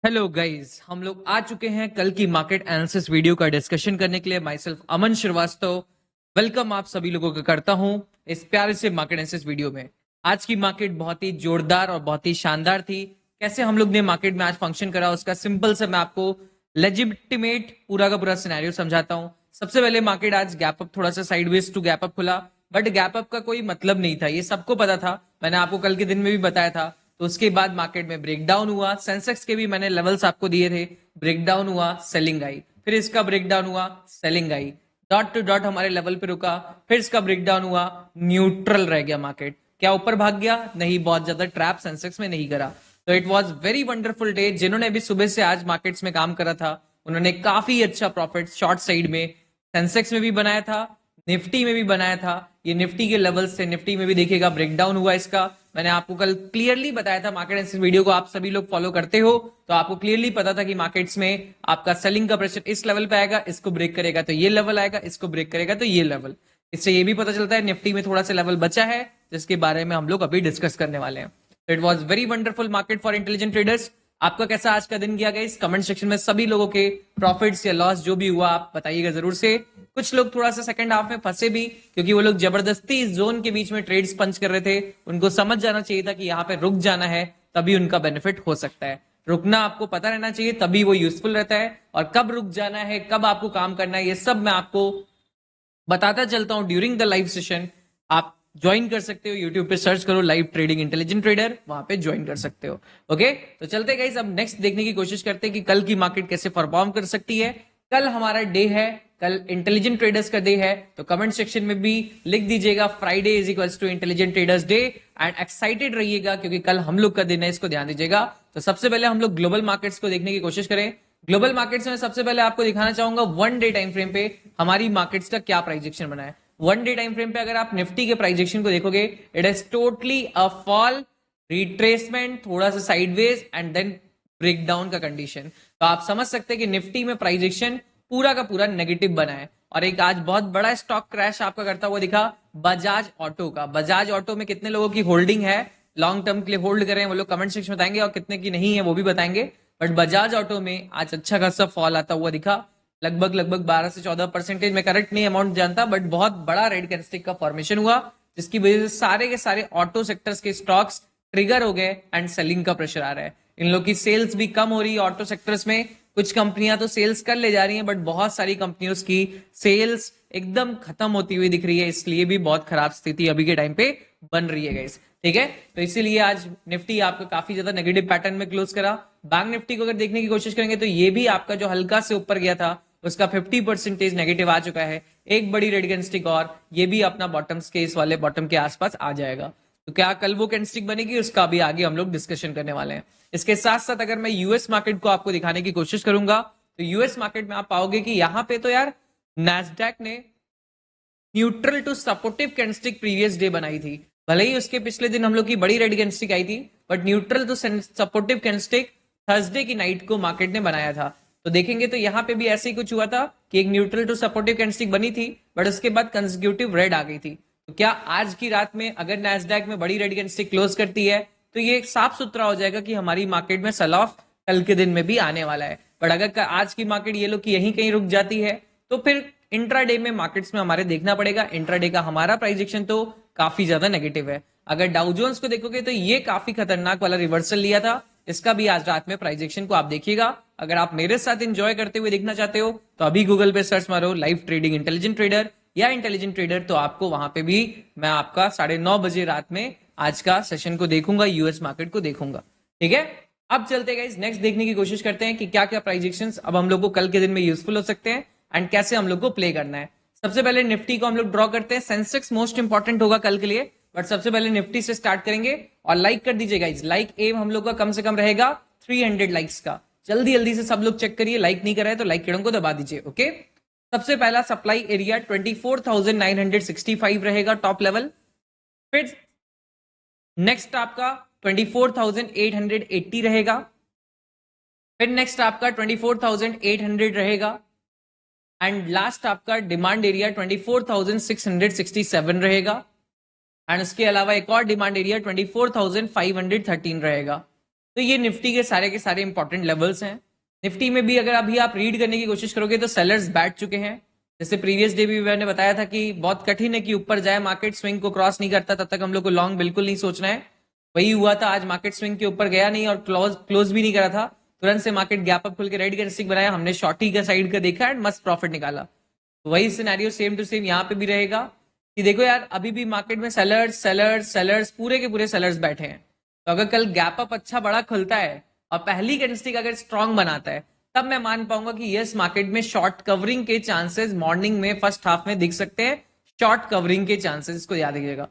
Hello guys, हम लोग आ चुके हैं कल की मार्केट एनालिसिस वीडियो का डिस्कशन करने के लिए। Myself Aman Srivastava welcome आप सभी लोगों को करता हूं इस प्यारे से मार्केट एनालिसिस वीडियो में। आज की मार्केट बहुत ही जोरदार और बहुत ही शानदार थी। कैसे हम लोग ने मार्केट में आज फंक्शन करा उसका सिंपल से मैं आपको लेजिटिमेट पूरा का पूरा सिनेरियो समझाता हूं। सबसे पहले मार्केट आज गैप अप, थोड़ा सा साइडवेज टू गैप अप खुला, बट गैप अप का कोई मतलब नहीं था, ये सबको पता था। मैंने आपको कल के दिन में भी बताया था। तो उसके बाद मार्केट में ब्रेकडाउन हुआ, सेंसेक्स के भी मैंने लेवल्स आपको दिए थे, ब्रेकडाउन हुआ, सेलिंग आई, फिर इसका ब्रेकडाउन हुआ, selling I, dot to dot हमारे लेवल पे रुका, फिर इसका ब्रेकडाउन हुआ, न्यूट्रल रह गया मार्केट। क्या ऊपर भाग गया? नहीं, बहुत ज्यादा ट्रैप सेंसेक्स में नहीं करा। तो it was very wonderful day. जिन्होंने भी सुबह से आज मार्केट्स में काम करा था उन्होंने काफी अच्छा प्रॉफिट शॉर्ट साइड में सेंसेक्स में भी बनाया था, निफ्टी में भी बनाया था। ये निफ्टी के लेवल्स से निफ्टी में भी देखिएगा ब्रेकडाउन हुआ इसका। मैंने आपको कल क्लियरली बताया था, मार्केट एनालिसिस वीडियो को आप सभी लोग फॉलो करते हो तो आपको क्लियरली पता था कि मार्केट्स में आपका सेलिंग का प्रेशर इस लेवल पे आएगा, इसको ब्रेक करेगा तो ये लेवल आएगा, इसको ब्रेक करेगा तो ये लेवल। इससे ये भी पता चलता है निफ्टी में थोड़ा सा लेवल बचा है जिसके बारे में हम लोग अभी डिस्कस करने वाले हैं। It was very wonderful market for intelligent traders. आपका कैसा आज का दिन गया गाइस? कमेंट सेक्शन में सभी लोगों के प्रॉफिट्स या लॉस जो भी हुआ आप बताइएगा जरूर से। कुछ लोग थोड़ा सा सेकंड हाफ में फंसे भी, क्योंकि वो लोग जबरदस्ती इस जोन के बीच में ट्रेड्स पंच कर रहे थे। उनको समझ जाना चाहिए था कि यहाँ पे रुक जाना है, तभी उनका बेनिफिट हो सकता है। रुकना आपको पता रहना चाहिए, तभी वो यूजफुल रहता है। और कब रुक जाना है, कब आपको काम करना है, ये सब मैं आपको बताता चलता हूं ड्यूरिंग द लाइव सेशन। आप ज्वाइन कर सकते हो, यूट्यूब पे सर्च करो लाइव ट्रेडिंग इंटेलिजेंट ट्रेडर, वहां पे ज्वाइन कर सकते हो। ओके, तो चलते गाइस अब नेक्स्ट देखने की कोशिश करते हैं कि कल की मार्केट कैसे परफॉर्म कर सकती है। कल हमारा डे है, कल इंटेलिजेंट ट्रेडर्स का डे है, तो कमेंट सेक्शन में भी लिख दीजिएगा Friday is equals to intelligent traders day. And excited रहिएगा क्योंकि कल हम लोग का दिन है, इसको ध्यान दीजिएगा। तो सबसे पहले हम लोग ग्लोबल मार्केट्स को देखने की कोशिश करें। ग्लोबल मार्केट्स में सबसे पहले आपको दिखाना चाहूंगा वन डे टाइम फ्रेम पे हमारी मार्केट्स का क्या प्राइजेक्शन बना है। वन डे टाइम फ्रेम पे अगर आप निफ्टी के प्राइजेक्शन को देखोगे, it is totally a fall, retracement, थोड़ा सा साइडवेज एंड देन ब्रेकडाउन का कंडीशन। तो आप समझ सकते हैं कि निफ्टी में प्राइजेक्शन पूरा का पूरा नेगेटिव बना है। और एक आज बहुत बड़ा स्टॉक क्रैश आपका करता हुआ दिखा बजाज ऑटो का। बजाज ऑटो में कितने लोगों की होल्डिंग है, लॉन्ग टर्म के लिए होल्ड करें, वो लोग कमेंट सेक्शन में बताएंगे, और कितने की नहीं है वो भी बताएंगे। बट बजाज ऑटो में आज अच्छा खासा फॉल आता हुआ दिखा, लगभग 12 से 14%। मैं करेक्ट नहीं अमाउंट जानता, बट बहुत बड़ा रेड कैंडलस्टिक का फॉर्मेशन हुआ, जिसकी वजह से सारे के सारे ऑटो सेक्टर्स के स्टॉक्स ट्रिगर हो गए एंड सेलिंग का प्रेशर आ रहा है। इन लोग की सेल्स भी कम हो रही है ऑटो सेक्टर्स में। कुछ कंपनियां तो सेल्स कर ले जा रही हैं, बट बहुत सारी कंपनियों की सेल्स एकदम खत्म होती हुई दिख रही है, इसलिए भी बहुत खराब स्थिति अभी के टाइम पे बन रही है गाइस। ठीक है, तो इसीलिए आज निफ्टी आपका काफी ज्यादा नेगेटिव पैटर्न में क्लोज करा। बैंक निफ्टी को अगर देखने की कोशिश करेंगे तो ये भी आपका जो हल्का से ऊपर गया था उसका 50% नेगेटिव आ चुका है। एक बड़ी रेड कैंडलस्टिक और ये भी अपना बॉटम्स के इस वाले बॉटम के आसपास आ जाएगा। तो क्या कल वो कैंडलस्टिक बनेगी, उसका भी आगे हम लोग डिस्कशन करने वाले हैं। इसके साथ साथ अगर मैं यूएस मार्केट को आपको दिखाने की कोशिश करूंगा तो यूएस मार्केट में आप पाओगे कि यहां पे तो यार नैस्डैक ने neutral to supportive candlestick previous day बनाई थी। भले ही उसके पिछले दिन हम लोग की बड़ी रेड कैंडलस्टिक आई थी, but neutral to supportive candlestick Thursday की नाइट को मार्केट ने बनाया था। तो देखेंगे तो यहाँ पे भी ऐसे ही कुछ हुआ था कि एक न्यूट्रल टू सपोर्टिव कैंडलस्टिक बनी थी, बट उसके बाद कंसेक्यूटिव रेड आ गई थी। तो क्या आज की रात में अगर नैस्डैक में बड़ी रेड कैंडलस्टिक क्लोज करती है तो ये साफ सुथरा हो जाएगा कि हमारी मार्केट में सेल ऑफ कल के दिन में भी आने वाला है। बट अगर आज की मार्केट ये लोग की यहीं कहीं रुक जाती है तो फिर इंट्राडे में मार्केट्स में हमारे देखना पड़ेगा। इंट्राडे का हमारा प्राइजेक्शन तो काफी ज्यादा नेगेटिव है। अगर डाउ जोन्स को देखोगे तो ये काफी खतरनाक वाला रिवर्सल लिया था, इसका भी आज रात में प्राइजेक्शन को आप देखिएगा। अगर आप मेरे साथ एंजॉय करते हुए देखना चाहते हो तो अभी गूगल पे सर्च मारो लाइव ट्रेडिंग इंटेलिजेंट ट्रेडर या इंटेलिजेंट ट्रेडर, तो आपको वहां पे भी मैं आपका 9:30 रात में आज का सेशन को देखूंगा, यूएस मार्केट को देखूंगा। ठीक है, अब चलते हैं नेक्स्ट देखने की कोशिश करते हैं कि क्या क्या प्राइजेक्शंस अब हम लोग को कल के दिन में यूजफुल हो सकते हैं एंड कैसे हम लोग को प्ले करना है। सबसे पहले निफ्टी को हम लोग ड्रॉ करते हैं। सेंसेक्स मोस्ट इंपॉर्टेंट होगा कल के लिए, बट सबसे पहले निफ्टी से स्टार्ट करेंगे। और लाइक कर दीजिएगा, लाइक एम हम लोग का कम से कम रहेगा 300 लाइक्स का। जल्दी जल्दी से सब लोग चेक करिए, लाइक नहीं कर रहे हैं तो लाइक के को दबा दीजिए। ओके, सबसे पहला सप्लाई एरिया 24,965 रहेगा टॉप लेवल। फिर नेक्स्ट आपका 24,880 रहेगा। फिर नेक्स्ट आपका 24,800 रहेगा। एंड लास्ट आपका डिमांड एरिया 24,667 रहेगा। एंड उसके अलावा एक और डिमांड एरिया 24,513 रहेगा। तो ये निफ्टी के सारे इंपॉर्टेंट लेवल्स हैं। निफ्टी में भी अगर अभी आप रीड करने की कोशिश करोगे तो सेलर्स बैठ चुके हैं। जैसे प्रीवियस डे भी मैंने बताया था कि बहुत कठिन है कि ऊपर जाए, मार्केट स्विंग को क्रॉस नहीं करता तब तक हम लोग को लॉन्ग बिल्कुल नहीं सोचना है। वही हुआ था, आज मार्केट स्विंग के ऊपर गया नहीं और क्लोज भी नहीं करा था, तुरंत से मार्केट गैप अप खुल के रेड कैंडलस्टिक बनाया, हमने शॉर्टी का साइड का देखा एंड मस्त प्रॉफिट निकाला। तो वही सिनेरियो सेम टू सेम यहाँ पे भी रहेगा कि देखो यार अभी भी मार्केट में सेलर्स सेलर्स सेलर्स पूरे के पूरे सेलर्स बैठे हैं। तो अगर कल गैप अप अच्छा बड़ा खुलता है और पहली कैंडलस्टिक अगर स्ट्रांग बनाता है तब मैं मान पाऊंगा कि यस मार्केट में शॉर्ट कवरिंग के चांसेस मॉर्निंग में फर्स्ट हाफ में दिख सकते हैं। शॉर्ट कवरिंग के चांसेस, इसको याद रखिएगा।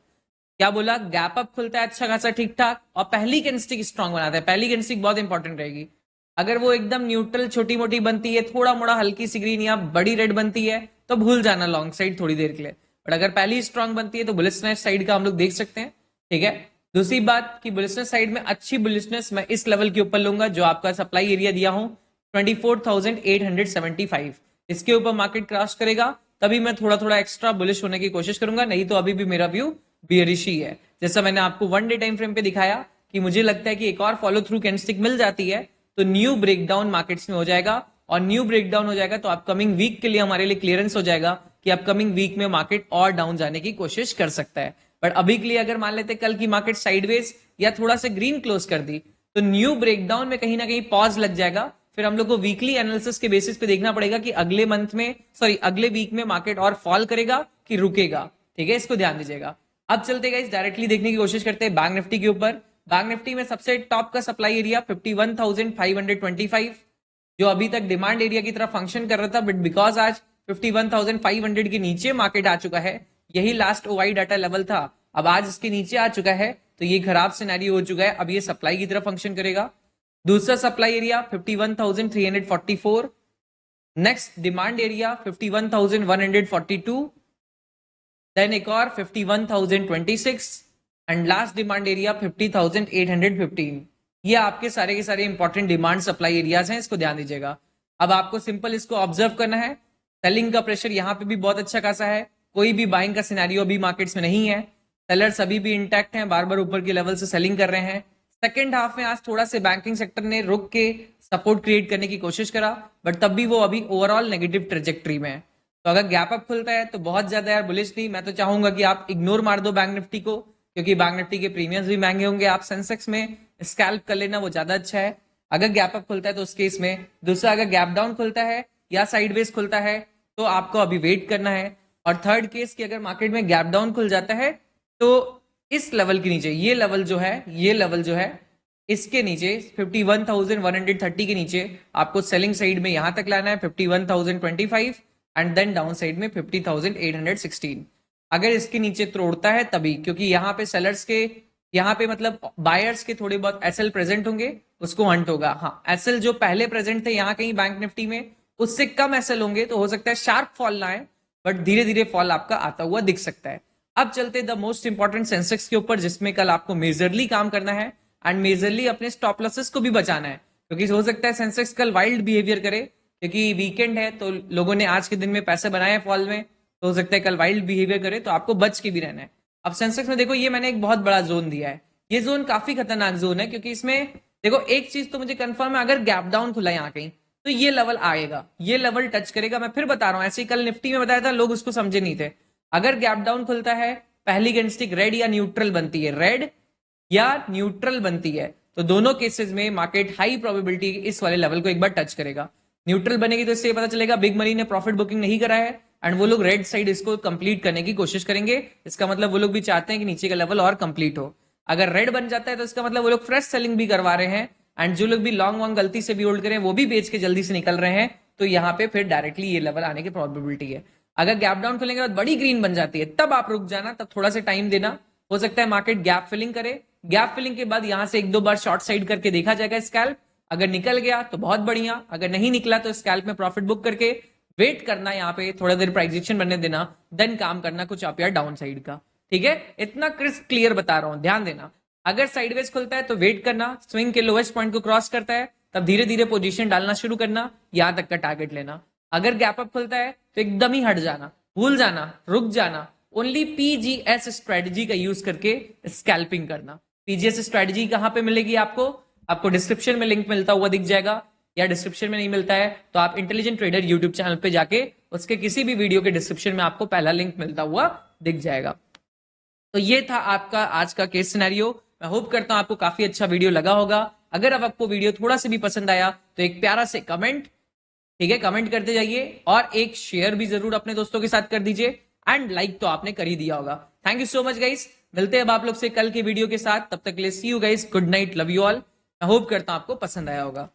क्या बोला? गैप अप खुलता है अच्छा खासा ठीक ठाक और पहली कैंडलस्टिक स्ट्रांग बनाता है। पहली कैंडलस्टिक बहुत इंपॉर्टेंट रहेगी। अगर वो एकदम न्यूट्रल छोटी मोटी बनती है, थोड़ा मोड़ा हल्की सी ग्रीन या बड़ी रेड बनती है, तो भूल जाना लॉन्ग साइड थोड़ी देर के लिए। बट अगर पहली स्ट्रांग बनती है तो बुलिशनेस साइड का हम लोग देख सकते हैं। ठीक है, दूसरी बात कि बुलिशनेस साइड में अच्छी बुलिशनेस मैं इस लेवल के ऊपर लूंगा जो आपका सप्लाई एरिया दिया हूं 24,875। इसके ऊपर मार्केट क्रॉस करेगा तभी मैं थोड़ा थोड़ा एक्स्ट्रा बुलिश होने की कोशिश करूंगा, नहीं तो अभी भी मेरा व्यू बियरिश ही है। जैसा मैंने आपको वन डे टाइम फ्रेम पे दिखाया कि मुझे लगता है कि एक और फॉलो थ्रू कैंडलस्टिक मिल जाती है तो न्यू ब्रेकडाउन मार्केट्स में हो जाएगा, और न्यू ब्रेकडाउन हो जाएगा तो अपकमिंग वीक के लिए हमारे लिए क्लियरेंस हो जाएगा कि अपकमिंग वीक में मार्केट और डाउन जाने की कोशिश कर सकता है। बट अभी के लिए अगर मान लेते कल की मार्केट साइडवेज या थोड़ा सा ग्रीन क्लोज कर दी तो न्यू ब्रेकडाउन में कहीं ना कहीं पॉज लग जाएगा। फिर हम लोग को वीकली एनालिसिस के बेसिस पे देखना पड़ेगा कि अगले मंथ में अगले वीक में मार्केट और फॉल करेगा कि रुकेगा। ठीक है, इसको ध्यान दीजिएगा। अब चलते गाइस डायरेक्टली देखने की कोशिश करते हैं बैंक निफ्टी के ऊपर। बैंक निफ्टी में सबसे टॉप का सप्लाई एरिया 51,525 जो अभी तक डिमांड एरिया की तरफ फंक्शन कर रहा था, बट बिकॉज आज 51,500 के नीचे मार्केट आ चुका है, यही लास्ट ओआई डाटा लेवल था, अब आज इसके नीचे आ चुका है तो ये खराब सिनेरियो हो चुका है। अब ये सप्लाई की तरफ फंक्शन करेगा। दूसरा supply area 51,344, next demand area 51,142, then एक और 51,026 एंड लास्ट डिमांड एरिया 50,815। ये आपके सारे के सारे इंपॉर्टेंट डिमांड सप्लाई एरियाज हैं, इसको ध्यान दीजिएगा। अब आपको सिंपल इसको ऑब्जर्व करना है। सेलिंग का प्रेशर यहाँ पे भी बहुत अच्छा खासा है, कोई भी बाइंग का सिनेरियो अभी मार्केट्स में नहीं है। सेलर्स अभी भी इंटैक्ट हैं, बार बार ऊपर के लेवल से सेलिंग कर रहे हैं। सेकेंड हाफ में आज थोड़ा से बैंकिंग सेक्टर ने रुक के सपोर्ट क्रिएट करने की कोशिश करा, बट तब भी वो अभी ओवरऑल नेगेटिव ट्रेजेक्ट्री में है। तो अगर गैप अप खुलता है तो बहुत ज्यादा यार बुलिश नहीं, मैं तो चाहूंगा कि आप इग्नोर मार दो बैंक निफ्टी को, क्योंकि बैंक निफ्टी के प्रीमियम्स भी महंगे होंगे। आप सेंसेक्स में स्कैल्प कर लेना, वो ज्यादा अच्छा है अगर गैप अप खुलता है तो उस केस में। दूसरा, अगर गैप डाउन खुलता है या साइडवेज खुलता है तो आपको अभी वेट करना है। और थर्ड केस कि अगर मार्केट में गैप डाउन खुल जाता है तो इस लेवल के नीचे, ये लेवल जो है इसके नीचे 51,130 के नीचे आपको सेलिंग साइड में यहां तक लाना है 51,025 एंड देन डाउन साइड में 50,816। अगर इसके नीचे तोड़ता है तभी, क्योंकि यहाँ पे सेलर्स के यहाँ पे मतलब बायर्स के थोड़े बहुत एसएल प्रेजेंट होंगे, उसको हंट होगा। हाँ, एसएल जो पहले प्रेजेंट थे यहाँ कहीं बैंक निफ्टी में उससे कम एसएल होंगे, तो हो सकता है शार्प फॉल ना आए, बट धीरे धीरे फॉल आपका आता हुआ दिख सकता है। अब चलते द मोस्ट इंपॉर्टेंट सेंसेक्स के ऊपर, जिसमें कल आपको मेजरली काम करना है एंड मेजरली अपने स्टॉप लॉसेस को भी बचाना है, क्योंकि हो सकता है सेंसेक्स कल वाइल्ड बिहेवियर करे, क्योंकि वीकेंड है तो लोगों ने आज के दिन में पैसे बनाए हैं फॉल में, तो हो सकता है कल वाइल्ड बिहेवियर करे, तो आपको बच के भी रहना है। अब सेंसेक्स में देखो, ये मैंने एक बहुत बड़ा जोन दिया है, ये जोन काफी खतरनाक जोन है, क्योंकि इसमें देखो एक चीज तो मुझे कंफर्म है, अगर गैप डाउन खुला यहाँ कहीं तो ये लेवल आएगा, ये लेवल टच करेगा। मैं फिर बता रहा हूं, ऐसे ही कल निफ्टी में बताया था, लोग उसको समझे नहीं थे। अगर गैप डाउन खुलता है, पहली कैंडलस्टिक रेड या न्यूट्रल बनती है, रेड या न्यूट्रल बनती है, तो दोनों केसेस में मार्केट हाई प्रोबेबिलिटी इस वाले लेवल को एक बार टच करेगा। न्यूट्रल बनेगी तो इससे पता चलेगा बिग मनी ने प्रॉफिट बुकिंग नहीं करा है एंड वो लोग रेड साइड इसको कंप्लीट करने की कोशिश करेंगे। इसका मतलब वो लोग भी चाहते हैं कि नीचे का लेवल और कंप्लीट हो। अगर रेड बन जाता है तो इसका मतलब वो लोग फ्रेश सेलिंग भी करवा रहे हैं एंड जो लोग भी लॉन्ग वॉन्ग गलती से भी होल्ड करें वो भी बेच के जल्दी से निकल रहे हैं, तो यहाँ पे फिर डायरेक्टली ये लेवल आने की प्रोबेबिलिटी है। अगर गैप डाउन खुलने के बाद बड़ी ग्रीन बन जाती है तब आप रुक जाना, तब थोड़ा सा टाइम देना, हो सकता है मार्केट गैप फिलिंग करे। गैप फिलिंग के बाद यहां से एक दो बार शॉर्ट साइड करके देखा जाएगा स्कैल्प, अगर निकल गया तो बहुत बढ़िया, अगर नहीं निकला तो स्कैल्प में प्रॉफिट बुक करके वेट करना, यहाँ पे थोड़ा देर प्राइस एक्शन बनने देना, देन काम करना कुछ अप या डाउन साइड का। ठीक है, इतना क्रिस्प क्लियर बता रहा हूं, ध्यान देना। अगर साइडवेज खुलता है तो वेट करना, स्विंग के लोएस्ट पॉइंट को क्रॉस करता है तब धीरे धीरे पोजीशन डालना शुरू करना, यहां तक का टारगेट लेना। अगर गैप अप खुलता है तो एकदम ही हट जाना, भूल जाना, रुक जाना, ओनली पीजीएस स्ट्रेटजी का यूज करके स्कैल्पिंग करना। पीजीएस स्ट्रेटजी कहां पे मिलेगी आपको? आपको डिस्क्रिप्शन में लिंक मिलता हुआ दिख जाएगा, या डिस्क्रिप्शन में नहीं मिलता है तो आप इंटेलिजेंट ट्रेडर यूट्यूब चैनल पे जाके उसके किसी भी वीडियो के डिस्क्रिप्शन में आपको पहला लिंक मिलता हुआ दिख जाएगा। तो ये था आपका आज का केस सिनेरियो। मैं होप करता हूं आपको काफी अच्छा वीडियो लगा होगा। अगर अब आपको वीडियो थोड़ा सा भी पसंद आया तो एक प्यारा से कमेंट, ठीक है, कमेंट करते जाइए, और एक शेयर भी जरूर अपने दोस्तों के साथ कर दीजिए, एंड लाइक तो आपने कर ही दिया होगा। Thank you so much guys, मिलते हैं अब आप लोग से कल के वीडियो के साथ। तब तक के लिए see you guys, good night, love you all. मैं होप करता हूं आपको पसंद आया होगा।